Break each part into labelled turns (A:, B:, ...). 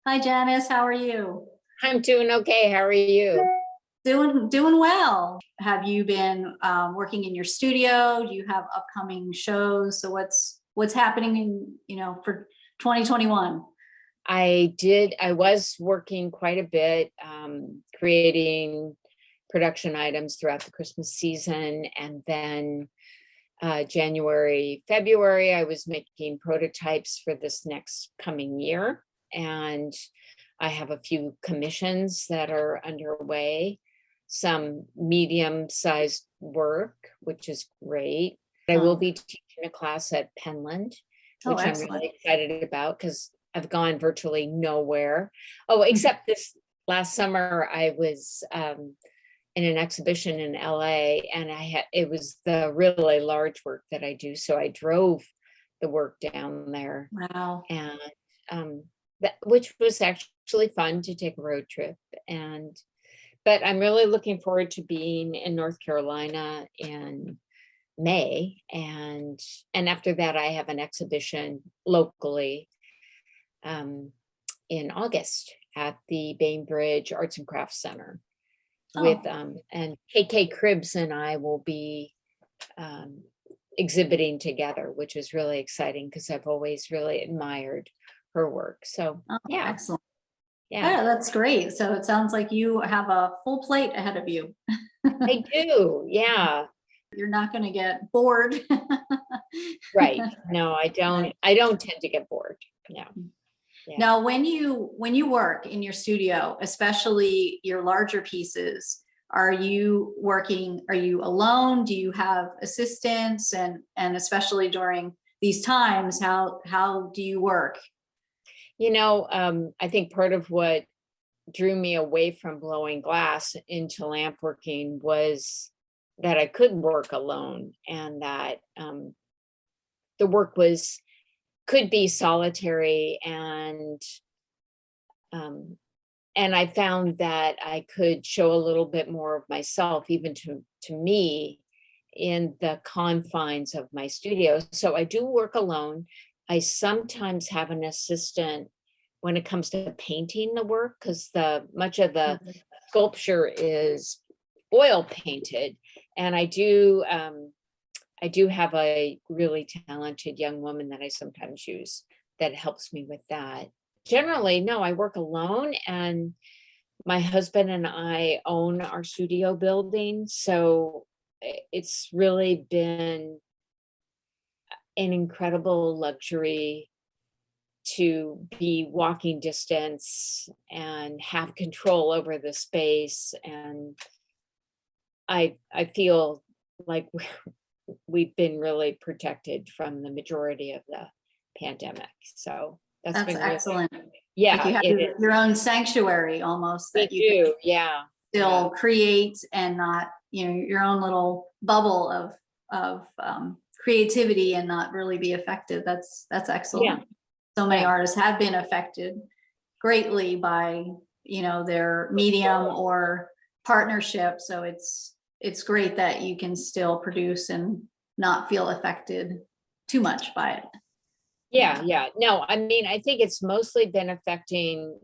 A: Hi, Janis. How are you?
B: I'm doing okay. How are you?
A: Doing well. Have you been working in your studio? Do you have upcoming shows? So what's happening in for 2021?
B: I was working quite a bit, creating production items throughout the Christmas season. And then January, February, I was making prototypes for this next coming year. And I have a few commissions that are underway, some medium-sized work, which is great. I will be teaching a class at Penland,
A: Oh,
B: which I'm
A: excellent.
B: really excited about because I've gone virtually nowhere. Oh, except this last summer, I was in an exhibition in LA, and it was the really large work that I do. So I drove the work down there,
A: Wow.
B: and which was actually fun to take a road trip. But I'm really looking forward to being in North Carolina in May, and after that I have an exhibition locally in August at the Bainbridge Arts and Crafts Center with and KK Cribbs and I will be exhibiting together, which is really exciting because I've always really admired her work. So yeah,
A: excellent.
B: yeah,
A: Yeah, that's great. So it sounds like you have a full plate ahead of you.
B: I do. Yeah.
A: You're not going to get bored.
B: Right. No, I don't.
A: Right.
B: I don't tend to get bored. No. Yeah.
A: Now, when you work in your studio, especially your larger pieces, are you alone? Do you have assistants? And especially during these times, how do you work?
B: I think part of what drew me away from blowing glass into lamp working was that I could work alone, and that the work could be solitary, and I found that I could show a little bit more of myself, even to me, in the confines of my studio. So I do work alone. I sometimes have an assistant when it comes to painting the work, because much of the sculpture is oil painted, and I do have a really talented young woman that I sometimes use that helps me with that. Generally, no, I work alone, and my husband and I own our studio building. So it's really been an incredible luxury to be walking distance and have control over the space. And I feel like we've been really protected from the majority of the pandemic. So that's been really
A: excellent.
B: Yeah,
A: like you have your own sanctuary almost that you
B: do. Yeah.
A: still create, and not your own little bubble of creativity, and not really be affected. That's excellent.
B: Yeah.
A: So many artists have been affected greatly by their medium or partnership. So it's great that you can still produce and not feel affected too much by it.
B: Yeah. No, I mean, I think it's mostly been affecting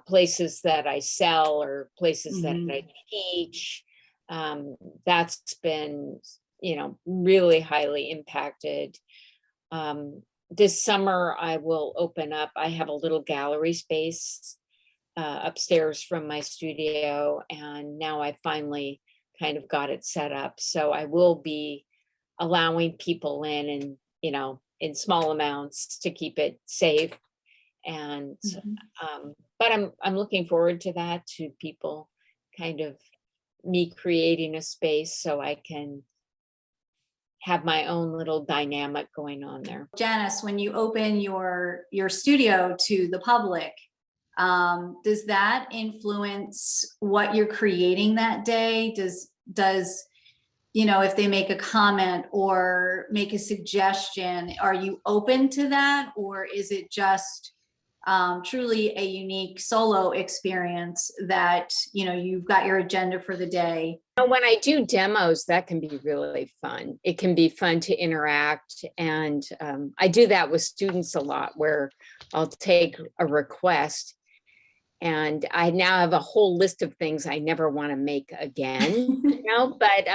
B: places that I sell or places that I teach. That's been really highly impacted. This summer I will open up. I have a little gallery space upstairs from my studio, and now I finally kind of got it set up. So I will be allowing people in in small amounts to keep it safe. And but I'm looking forward to that, to people kind of me creating a space so I can have my own little dynamic going on there.
A: Janis, when you open your studio to the public, does that influence what you're creating that day? Does if they make a comment or make a suggestion, are you open to that, or is it just truly a unique solo experience that, you know, you've got your agenda for the day.
B: When I do demos, that can be really fun. It can be fun to interact. And I do that with students a lot, where I'll take a request and I now have a whole list of things I never want to make again, you know, but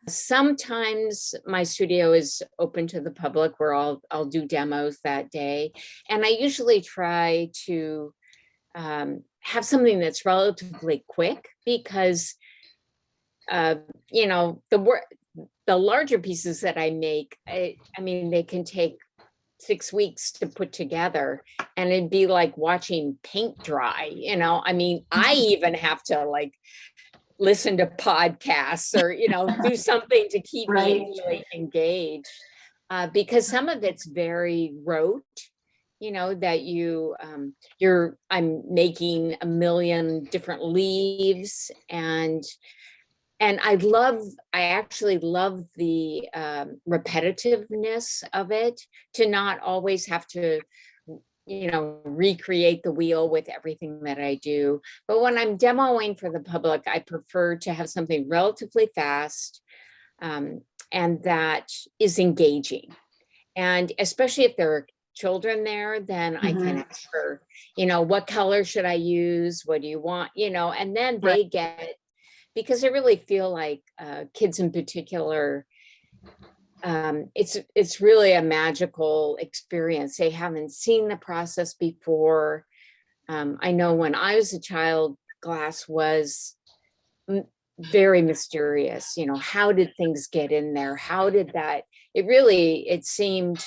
B: sometimes my studio is open to the public where I'll do demos that day. And I usually try to have something that's relatively quick, because you know, the larger pieces that I make, I mean, they can take 6 weeks to put together, and it'd be like watching paint dry, you know. I mean, I even have to like listen to podcasts or, you know, do something to keep
A: Right.
B: me really engaged, because some of it's very rote, you know, that I'm making a million different leaves, and I actually love the repetitiveness of it, to not always have to, you know, recreate the wheel with everything that I do. But when I'm demoing for the public, I prefer to have something relatively fast, and that is engaging. And especially if there are children there, then I can ask for, you know, what color should I use? What do you want? You know, and then they get, because I really feel like kids in particular, it's really a magical experience. They haven't seen the process before. I know when I was a child, glass was very mysterious. You know, how did things get in there? How did that? It seemed,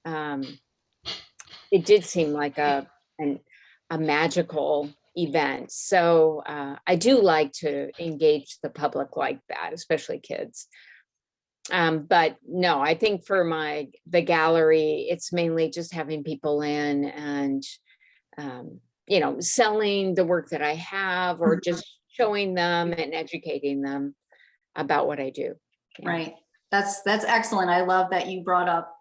B: it did seem like a magical event. So I do like to engage the public like that, especially kids. But no, I think for the gallery, it's mainly just having people in and, you know, selling the work that I have, or just showing them and educating them about what I do.
A: Yeah. Right. That's excellent. I love that you brought up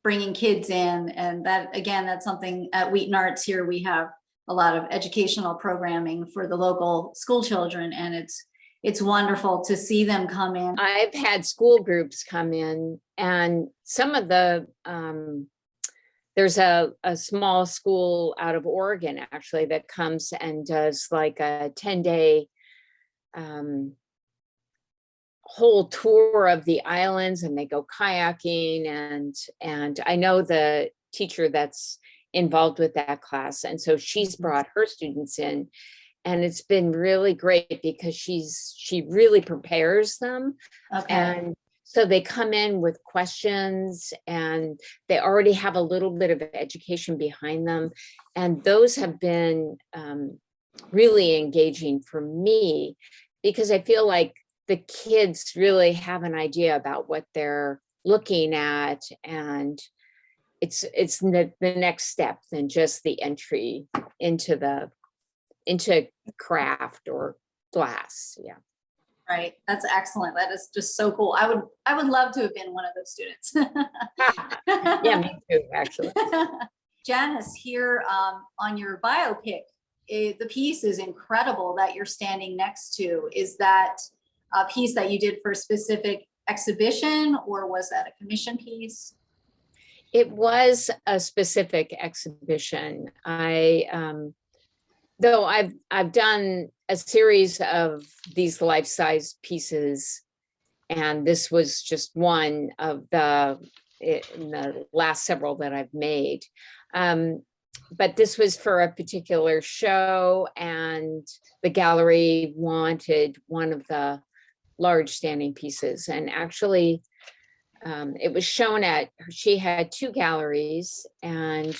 A: bringing kids in, and that, again, that's something at WheatonArts here. We have a lot of educational programming for the local school children, and it's wonderful to see them come in.
B: I've had school groups come in, and some of the there's a small school out of Oregon actually that comes and does like a 10-day whole tour of the islands, and they go kayaking, and I know the teacher that's involved with that class, and so she's brought her students in, and it's been really great because she really prepares them.
A: Okay.
B: And so they come in with questions, and they already have a little bit of education behind them, and those have been really engaging for me, because I feel like the kids really have an idea about what they're looking at, and it's the next step than just the entry into craft or glass. Yeah.
A: Right. That's excellent. That is just so cool. I would love to have been one of those students.
B: Yeah, me too, actually.
A: Janis, here on your biopic, the piece is incredible that you're standing next to. Is that a piece that you did for a specific exhibition, or was that a commission piece?
B: It was a specific exhibition. Though I've done a series of these life-size pieces, and this was just one of in the last several that I've made. But this was for a particular show, and the gallery wanted one of the large standing pieces. And actually, it was shown she had 2 galleries, and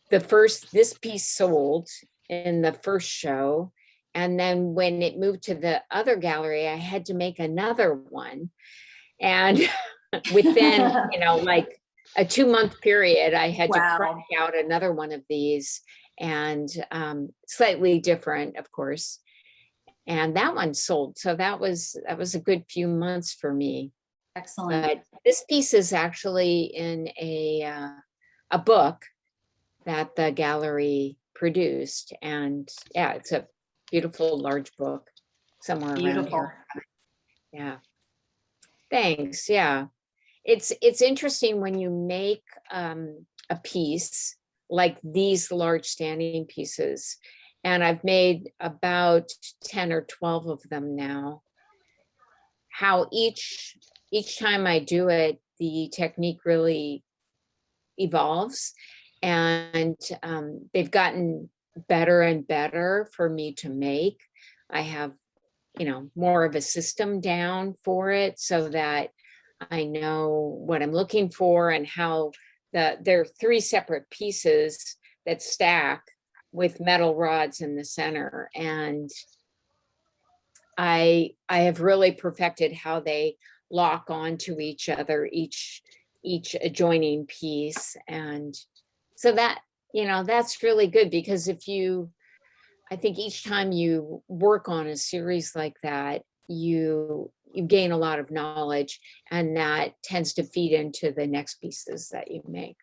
B: this piece sold in the first show. And then when it moved to the other gallery, I had to make another one. And within, you know, like a 2-month period, I had to crank out another one of these, and slightly different, of course. And that one sold. So that was a good few months for me.
A: Excellent.
B: But this piece is actually in a a book that the gallery produced. And yeah, it's a beautiful large book somewhere around
A: Beautiful.
B: here. Yeah. Thanks. Yeah. It's interesting when you make a piece like these large standing pieces, and I've made about 10 or 12 of them now, how each time I do it, the technique really evolves, and they've gotten better and better for me to make. I have, more of a system down for it so that I know what I'm looking for and how there are 3 separate pieces that stack with metal rods in the center. And I have really perfected how they lock onto each other, each adjoining piece. And so that, that's really good, because I think each time you work on a series like that, you gain a lot of knowledge, and that tends to feed into the next pieces that you make.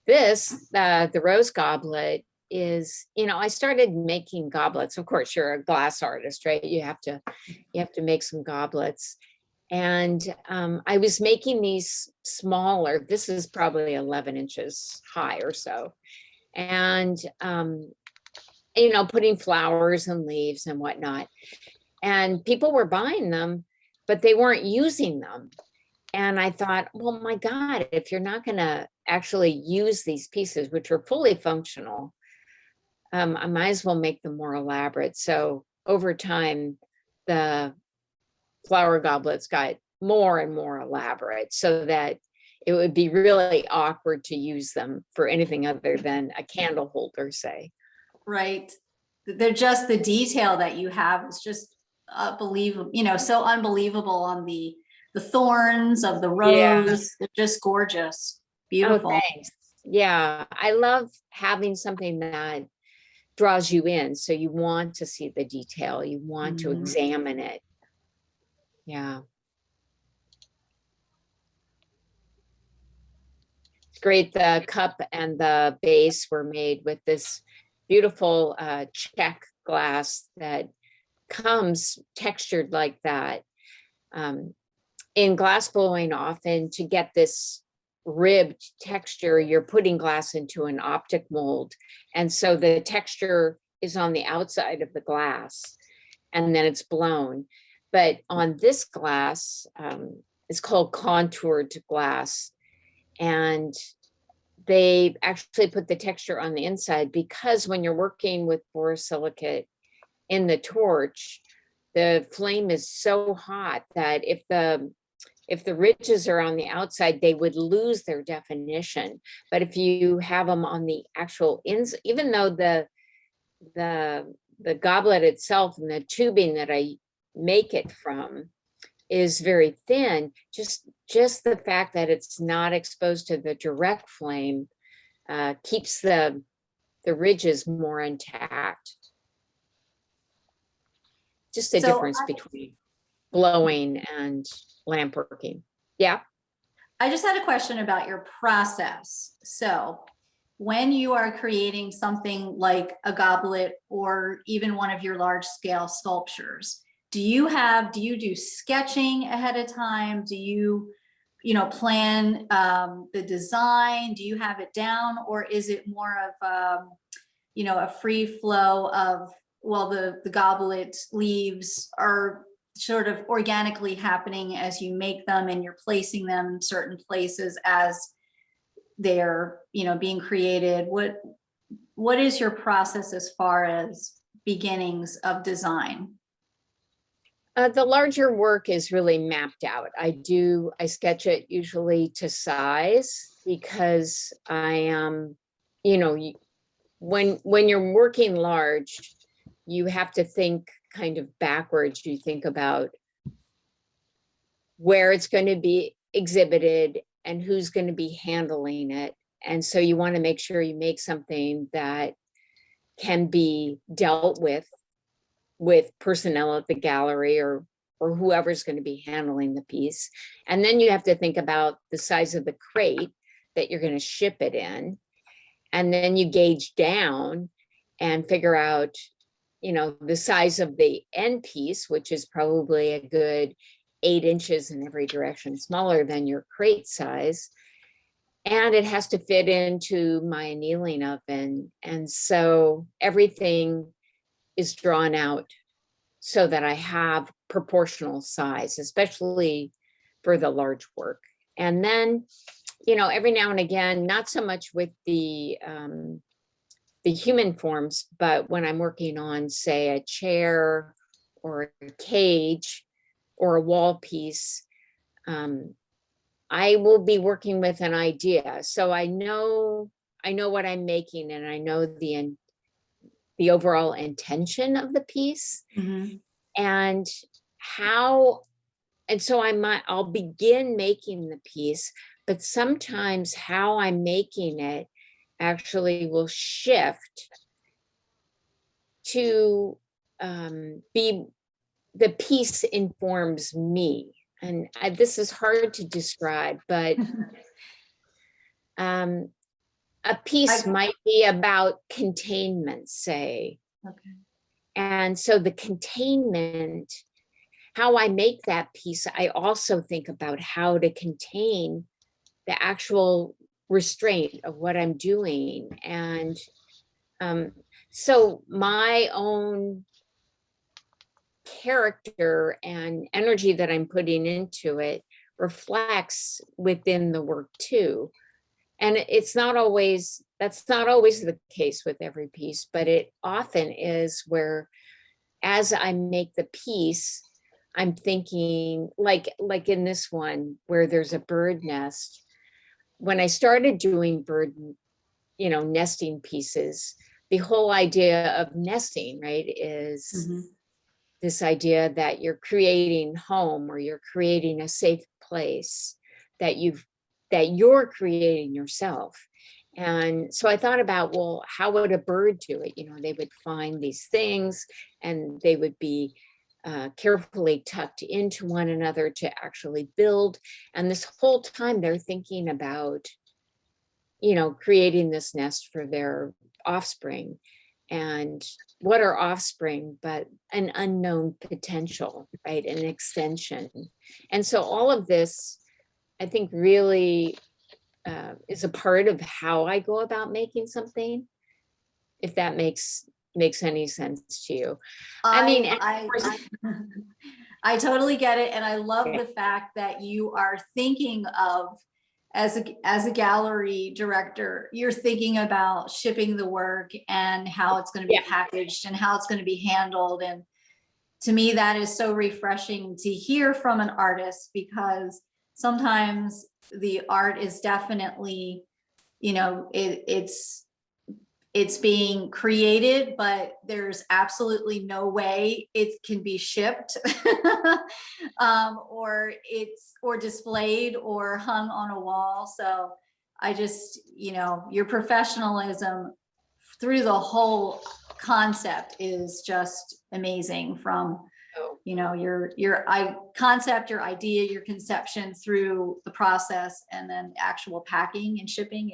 B: This, the rose goblet is, I started making goblets. Of course, you're a glass artist, right? You have to make some goblets. And I was making these smaller. This is probably 11 inches high or so. And, putting flowers and leaves and whatnot. And people were buying them, but they weren't using them. And I thought, well, my God, if you're not going to actually use these pieces, which are fully functional, I might as well make them more elaborate. So over time, the flower goblets got more and more elaborate, so that it would be really awkward to use them for anything other than a candle holder, say.
A: Right. They're just, the detail that you have is just unbelievable, so unbelievable on the thorns of the rose.
B: Yeah.
A: They're just gorgeous.
B: Oh,
A: Beautiful.
B: thanks. Yeah, I love having something that draws you in. So you want to see the detail, you want to examine it. Yeah. It's great. The cup and the base were made with this beautiful check glass that comes textured like that. In glass blowing, often to get this ribbed texture, you're putting glass into an optic mold. And so the texture is on the outside of the glass, and then it's blown. But on this glass, it's called contoured glass. And they actually put the texture on the inside, because when you're working with borosilicate in the torch, the flame is so hot that if the ridges are on the outside, they would lose their definition. But if you have them on the actual ins, even though the goblet itself and the tubing that I make it from is very thin, just the fact that it's not exposed to the direct flame keeps the ridges more intact. Just a difference between blowing and lamp working. Yeah.
A: I just had a question about your process. So when you are creating something like a goblet or even one of your large scale sculptures, do you do sketching ahead of time? Do you plan the design? Do you have it down, or is it more of a free flow of, well, the goblet leaves are sort of organically happening as you make them, and you're placing them in certain places as they're being created? What is your process as far as beginnings of design?
B: The larger work is really mapped out. I sketch it usually to size, because I am, when you're working large, you have to think kind of backwards. You think about where it's going to be exhibited and who's going to be handling it. And so you want to make sure you make something that can be dealt with personnel at the gallery or whoever's going to be handling the piece. And then you have to think about the size of the crate, that you're going to ship it in. And then you gauge down and figure out, the size of the end piece, which is probably a good 8 inches in every direction, smaller than your crate size. And it has to fit into my annealing oven. And so everything is drawn out so that I have proportional size, especially for the large work. And then, every now and again, not so much with the human forms, but when I'm working on, say, a chair or a cage or a wall piece, I will be working with an idea. So I know what I'm making, and I know the overall intention of the piece, and how, and so I'll begin making the piece, but sometimes how I'm making it actually will shift to be, the piece informs me. And this is hard to describe, but a piece might be about containment, say.
A: Okay.
B: And so the containment, how I make that piece, I also think about how to contain the actual restraint of what I'm doing. And so my own character and energy that I'm putting into it reflects within the work too. And that's not always the case with every piece, but it often is, where as I make the piece, I'm thinking, like in this one where there's a bird nest. When I started doing bird, nesting pieces, the whole idea of nesting, right, is this idea that you're creating home, or you're creating a safe place that you're creating yourself. And so I thought about, well, how would a bird do it? They would find these things, and they would be carefully tucked into one another to actually build. And this whole time they're thinking about, creating this nest for their offspring. And what are offspring but an unknown potential, right? An extension. And so all of this, I think, really is a part of how I go about making something, if that makes any sense to you.
A: I totally get it. And I love the fact that you are thinking of, as a gallery director, you're thinking about shipping the work and how it's going to be packaged and how it's going to be handled. And to me, that is so refreshing to hear from an artist, because sometimes the art is definitely, it's being created, but there's absolutely no way it can be shipped or displayed or hung on a wall. So I just, your professionalism through the whole concept is just amazing, from your concept, your idea, your conception, through the process, and then actual packing and shipping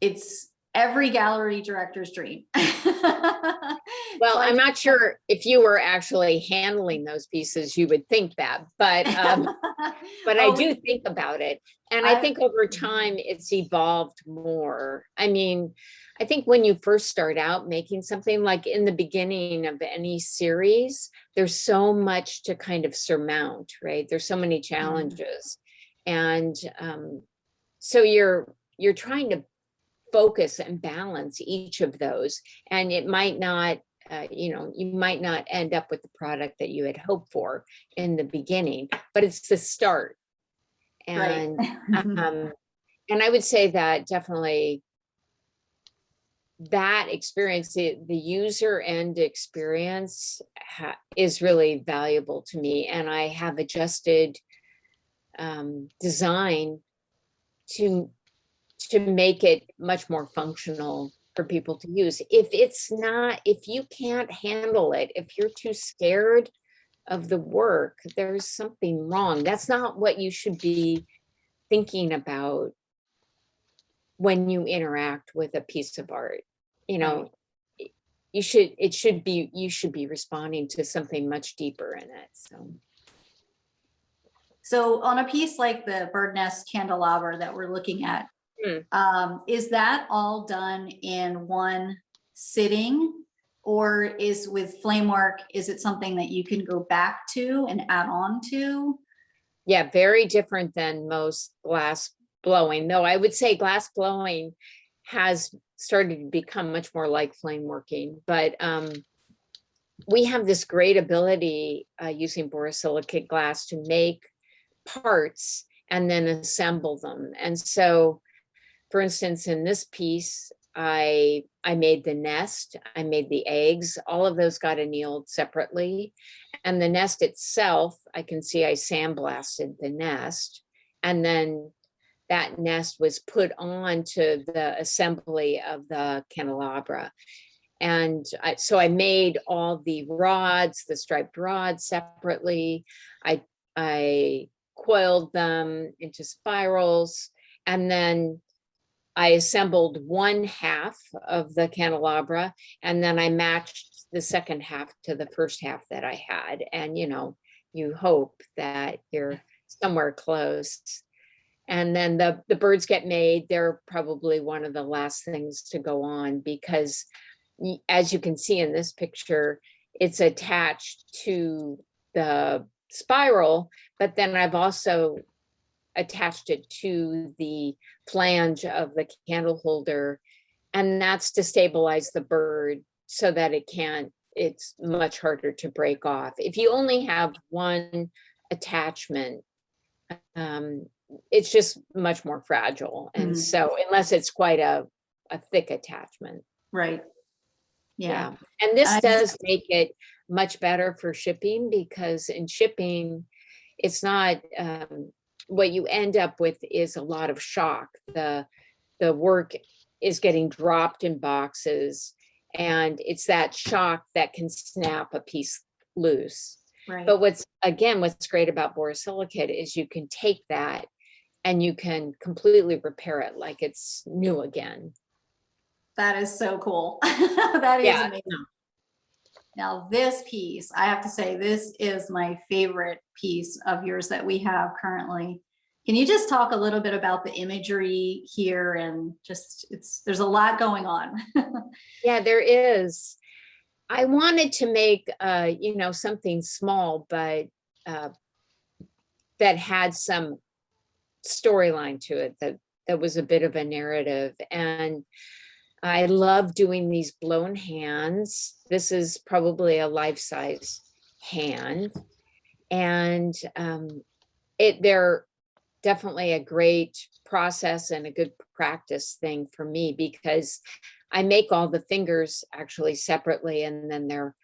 A: it's every gallery director's dream.
B: Well, I'm not sure if you were actually handling those pieces, you would think that, but I do think about it. And I think over time it's evolved more. I mean, I think when you first start out making something, like in the beginning of any series, there's so much to kind of surmount, right? There's so many challenges. And so you're trying to focus and balance each of those. And it might not, you might not end up with the product that you had hoped for in the beginning, but it's the start. And
A: right.
B: And I would say that definitely that experience, the user end experience is really valuable to me. And I have adjusted design to make it much more functional for people to use. If you can't handle it, if you're too scared of the work, there's something wrong. That's not what you should be thinking about when you interact with a piece of art. You know,
A: Right.
B: you should be responding to something much deeper in it.
A: So on a piece like the bird nest candelabra that we're looking at,
B: Hmm.
A: is that all done in one sitting? Or is with flame work, is it something that you can go back to and add on to?
B: Yeah, very different than most glass blowing, though I would say glass blowing has started to become much more like flame working. But we have this great ability using borosilicate glass to make parts and then assemble them. And so, for instance, in this piece, I made the nest, I made the eggs, all of those got annealed separately. And the nest itself, I can see I sandblasted the nest. And then that nest was put on to the assembly of the candelabra. And so I made all the rods, the striped rods separately. I coiled them into spirals, and then I assembled one half of the candelabra, and then I matched the second half to the first half that I had. And, you know, you hope that you're somewhere close. And then the birds get made. They're probably one of the last things to go on because, as you can see in this picture, it's attached to the spiral, but then I've also attached it to the flange of the candle holder, and that's to stabilize the bird so that it's much harder to break off. If you only have one attachment, it's just much more fragile. And so unless it's quite a thick attachment.
A: Right. Yeah.
B: And this does make it much better for shipping, because in shipping, it's not, what you end up with is a lot of shock. The work is getting dropped in boxes, and it's that shock that can snap a piece loose.
A: Right.
B: But what's great about borosilicate is you can take that and you can completely repair it like it's new again.
A: That is so cool. That is
B: Yeah.
A: amazing. Now this piece, I have to say, this is my favorite piece of yours that we have currently. Can you just talk a little bit about the imagery here, and just, there's a lot going on.
B: Yeah, there is. I wanted to make, you know, something small, but that had some storyline to it, that was a bit of a narrative. And I love doing these blown hands. This is probably a life-size hand. And they're definitely a great process and a good practice thing for me, because I make all the fingers actually separately, and then they're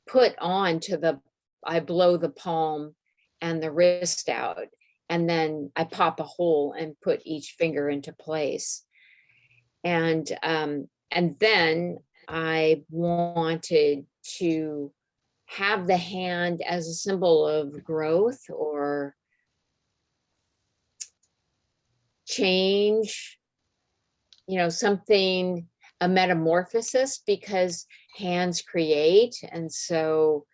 B: put on to I blow the palm and the wrist out, and then I pop a hole and put each finger into place. And then I wanted to have the hand as a symbol of growth or change, you know, something, a metamorphosis, because hands create. And so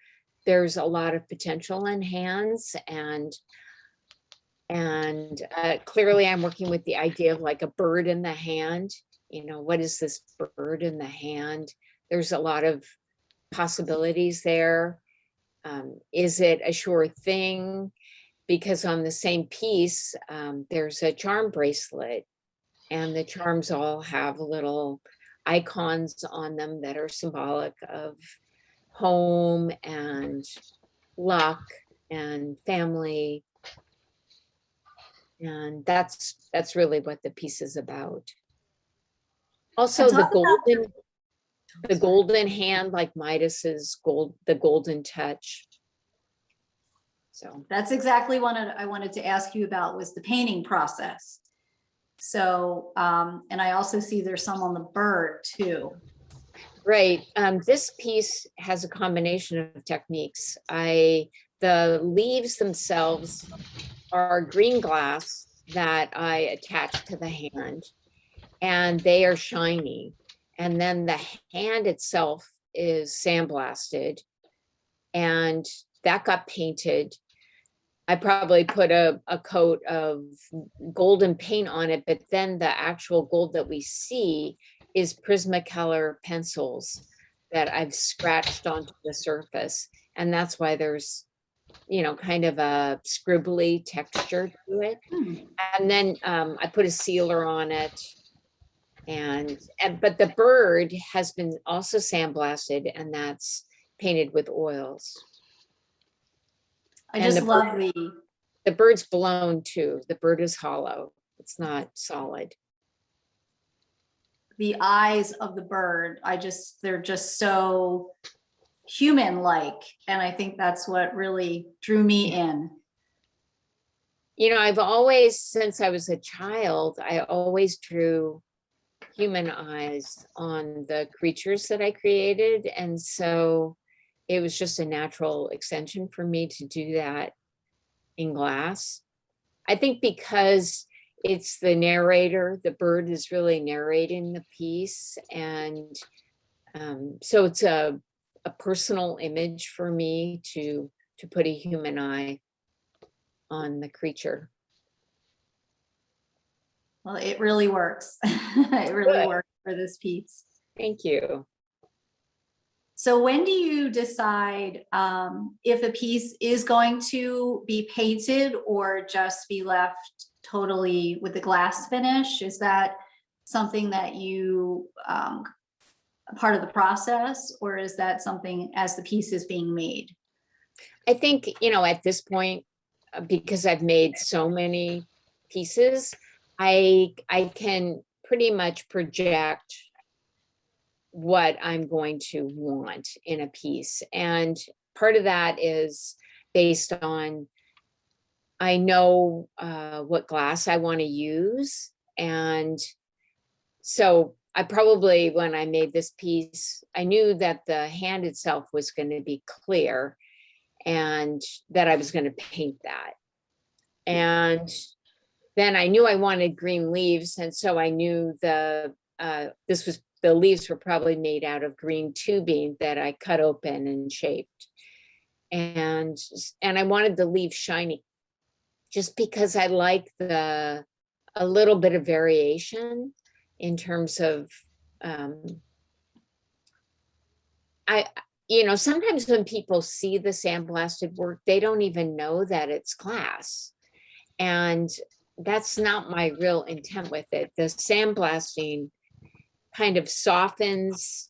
B: there's a lot of potential in hands. And clearly I'm working with the idea of like a bird in the hand. You know, what is this bird in the hand? There's a lot of possibilities there. Is it a sure thing? Because on the same piece, there's a charm bracelet, and the charms all have little icons on them that are symbolic of home and luck and family. And that's really what the piece is about. Also, the golden hand, like Midas's the golden touch. So
A: that's exactly what I wanted to ask you about, was the painting process. So, and I also see there's some on the bird too.
B: Right. This piece has a combination of techniques. The leaves themselves are green glass that I attach to the hand. and they are shiny. And then the hand itself is sandblasted, and that got painted. I probably put a coat of golden paint on it, but then the actual gold that we see is Prismacolor pencils that I've scratched onto the surface. And that's why there's, kind of a scribbly texture to it. And then I put a sealer on it. But the bird has been also sandblasted, and that's painted with oils.
A: I
B: And
A: just love
B: the bird's blown too. The bird is hollow. It's not solid.
A: the eyes of the bird. They're just so human-like. And I think that's what really drew me in.
B: I've always, since I was a child, I always drew human eyes on the creatures that I created. And so it was just a natural extension for me to do that in glass. I think because it's the narrator, the bird is really narrating the piece. And so it's a personal image for me to put a human eye on the creature.
A: Well, it really works. It really works for this piece.
B: Thank you.
A: So when do you decide if a piece is going to be painted or just be left totally with the glass finish? Is that something that you part of the process, or is that something as the piece is being made?
B: I think, at this point, because I've made so many pieces, I can pretty much project what I'm going to want in a piece. And part of that is based on, I know what glass I want to use. And so I probably, when I made this piece, I knew that the hand itself was going to be clear and that I was going to paint that. And then I knew I wanted green leaves. And so I knew the leaves were probably made out of green tubing that I cut open and shaped. And I wanted the leaves shiny just because I like a little bit of variation in terms of, sometimes when people see the sandblasted work, they don't even know that it's glass. And that's not my real intent with it. The sandblasting kind of softens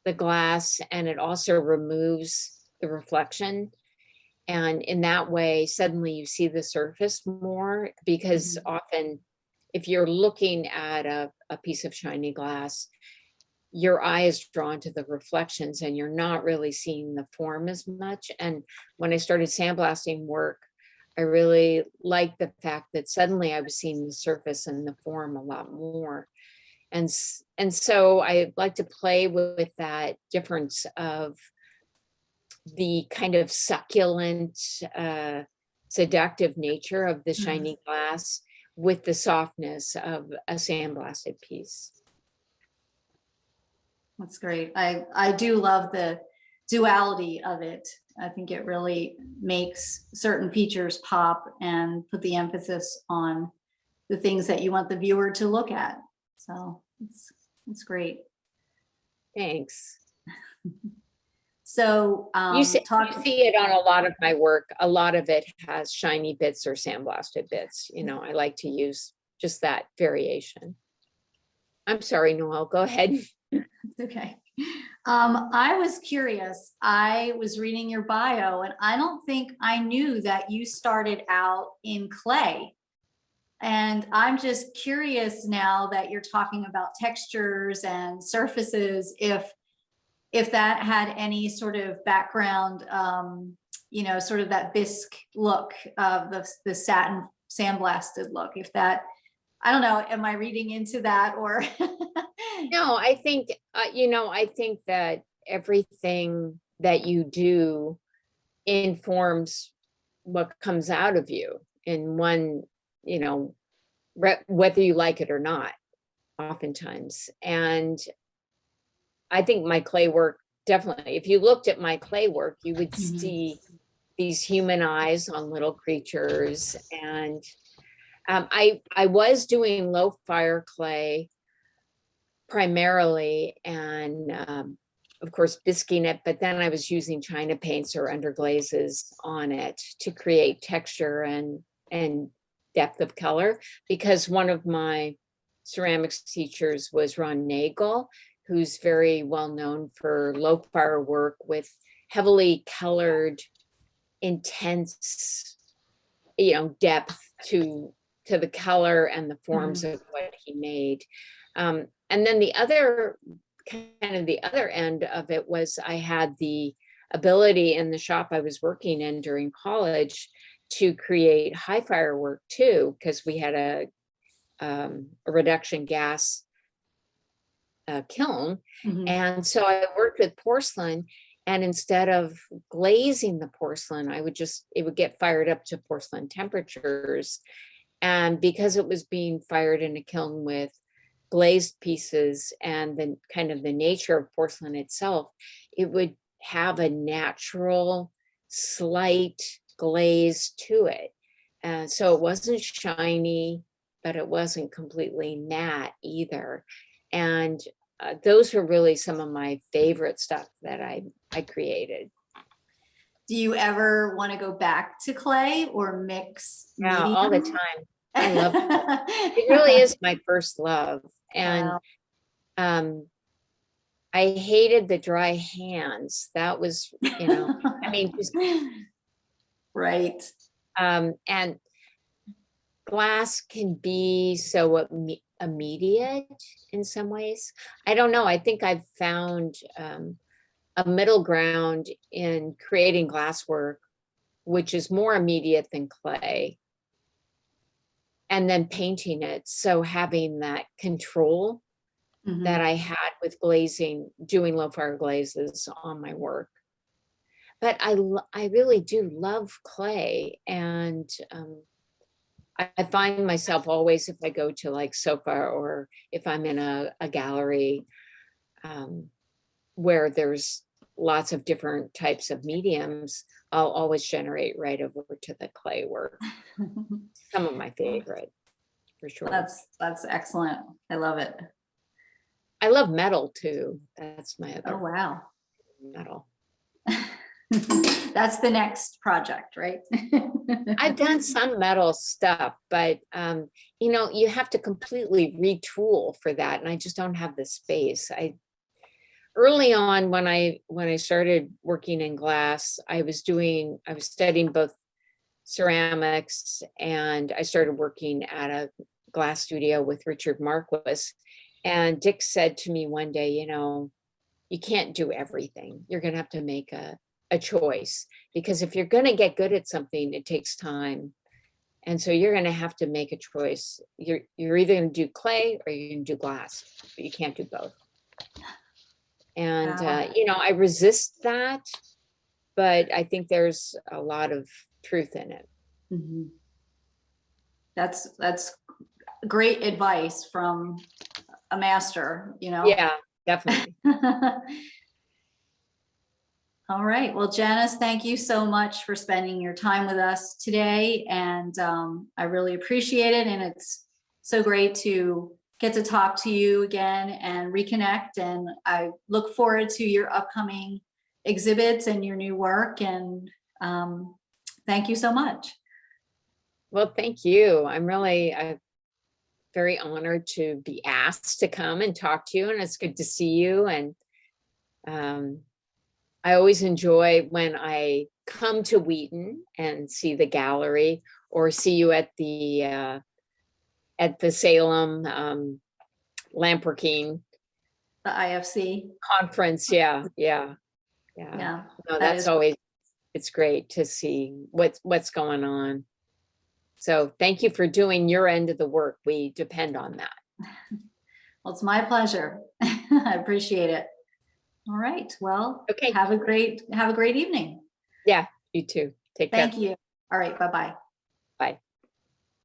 B: the glass, and it also removes the reflection. And in that way, suddenly you see the surface more, because often if you're looking at a piece of shiny glass, your eye is drawn to the reflections and you're not really seeing the form as much. And when I started sandblasting work, I really liked the fact that suddenly I was seeing the surface and the form a lot more. And so I like to play with that difference of the kind of succulent, seductive nature of the shiny glass with the softness of a sandblasted piece.
A: That's great. I do love the duality of it. I think it really makes certain features pop and put the emphasis on the things that you want the viewer to look at. So it's great.
B: Thanks.
A: So
B: you see it on a lot of my work. A lot of it has shiny bits or sandblasted bits. I like to use just that variation. I'm sorry, Noelle, go ahead.
A: It's okay. I was curious. I was reading your bio, and I don't think I knew that you started out in clay. And I'm just curious now that you're talking about textures and surfaces, if that had any sort of background, sort of that bisque look of the satin sandblasted look. If that, I don't know, am I reading into that or?
B: No, I think, I think that everything that you do informs what comes out of you in one, whether you like it or not. oftentimes. And I think my clay work, definitely, if you looked at my clay work, you would see these human eyes on little creatures. And I was doing low fire clay primarily, and of course bisquing it, but then I was using China paints or underglazes on it to create texture and depth of color, because one of my ceramics teachers was Ron Nagel, who's very well known for low fire work with heavily colored, intense, depth to the color and the forms of what he made. And then the other end of it was I had the ability in the shop I was working in during college to create high fire work too, because we had a reduction gas kiln. And so I worked with porcelain, and instead of glazing the porcelain, it would get fired up to porcelain temperatures. And because it was being fired in a kiln with glazed pieces and the kind of the nature of porcelain itself, it would have a natural slight glaze to it. And so it wasn't shiny, but it wasn't completely matte either. And those were really some of my favorite stuff that I created.
A: Do you ever want to go back to clay or mix?
B: Yeah, all the time. I love it. It really is my first love. And wow. I hated the dry hands. That was, I mean, just
A: right.
B: And glass can be so immediate in some ways. I don't know. I think I've found a middle ground in creating glass work, which is more immediate than clay, and then painting it. So having that control that I had with glazing, doing low fire glazes on my work. But I really do love clay. And I find myself always, if I go to like Sofa, or if I'm in a gallery where there's lots of different types of mediums, I'll always generate right over to the clay work. Some of my favorite, for sure.
A: That's excellent. I love it.
B: I love metal too. That's my other.
A: Oh, wow.
B: Metal.
A: That's the next project, right?
B: I've done some metal stuff, but you have to completely retool for that, and I just don't have the space. Early on, when I started working in glass, I was studying both ceramics, and I started working at a glass studio with Richard Marquis. And Dick said to me one day, you can't do everything. You're going to have to make a choice, because if you're going to get good at something, it takes time. And so you're going to have to make a choice. You're either going to do clay or you're going to do glass, but you can't do both. And,
A: wow.
B: I resist that, but I think there's a lot of truth in it.
A: That's great advice from a master,
B: Yeah, definitely.
A: All right. Well, Janis, thank you so much for spending your time with us today. And I really appreciate it. And it's so great to get to talk to you again and reconnect. And I look forward to your upcoming exhibits and your new work. And thank you so much.
B: Well, thank you. I'm really very honored to be asked to come and talk to you. And it's good to see you. And I always enjoy when I come to Wheaton and see the gallery, or see you at the Salem Lamporghini,
A: The IFC
B: conference. Yeah. No, that's always, it's great to see what's going on. So thank you for doing your end of the work. We depend on that.
A: Well, it's my pleasure. I appreciate it. All right. Well, okay. Have a great evening.
B: Yeah, you too. Take care.
A: Thank you. All right. Bye-bye.